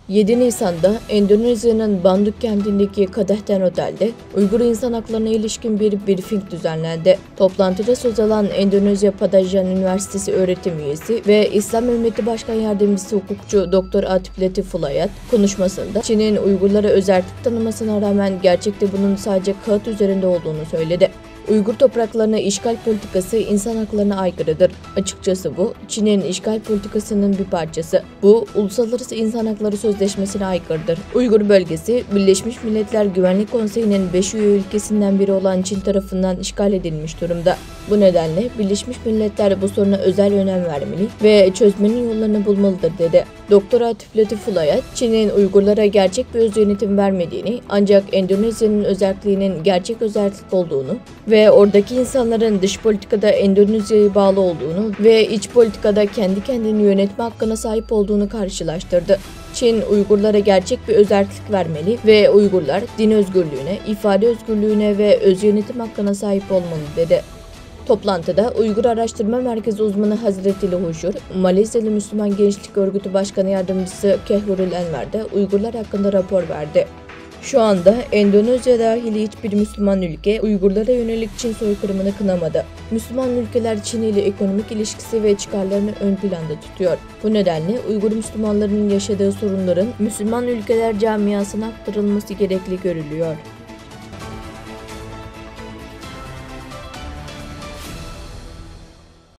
7 Nisan'da Endonezya'nın Bandung kentindeki Kadehten Otel'de Uygur insan haklarına ilişkin bir briefing düzenlendi. Toplantıda söz alan Endonezya Padjadjahan Üniversitesi öğretim üyesi ve İslam Ümmet Başkan Yardımcısı hukukçu Dr. Atif Latif Fulayat konuşmasında Çin'in Uygurlara özerklik tanımasına rağmen gerçekte bunun sadece kağıt üzerinde olduğunu söyledi. Uygur topraklarına işgal politikası insan haklarına aykırıdır. Açıkçası bu, Çin'in işgal politikasının bir parçası. Bu, Uluslararası İnsan Hakları Sözleşmesi'ne aykırıdır. Uygur bölgesi, Birleşmiş Milletler Güvenlik Konseyi'nin 5 üye ülkesinden biri olan Çin tarafından işgal edilmiş durumda. Bu nedenle Birleşmiş Milletler bu soruna özel önem vermeli ve çözmenin yollarını bulmalıdır dedi. Dr. Atif Latif Fulayat, Çin'in Uygurlara gerçek bir öz yönetim vermediğini ancak Endonezya'nın özerkliğinin gerçek özerklik olduğunu ve oradaki insanların dış politikada Endonezya'ya bağlı olduğunu ve iç politikada kendi kendini yönetme hakkına sahip olduğunu karşılaştırdı. Çin, Uygurlara gerçek bir özerklik vermeli ve Uygurlar din özgürlüğüne, ifade özgürlüğüne ve öz yönetim hakkına sahip olmalı dedi. Toplantıda Uygur Araştırma Merkezi uzmanı Hazretili Huşur, Malezyalı Müslüman Gençlik Örgütü Başkanı Yardımcısı Kehurul Enver de Uygurlar hakkında rapor verdi. Şu anda Endonezya dahil hiçbir Müslüman ülke Uygurlara yönelik Çin soykırımını kınamadı. Müslüman ülkeler Çin ile ekonomik ilişkisi ve çıkarlarını ön planda tutuyor. Bu nedenle Uygur Müslümanlarının yaşadığı sorunların Müslüman ülkeler camiasına aktarılması gerekli görülüyor.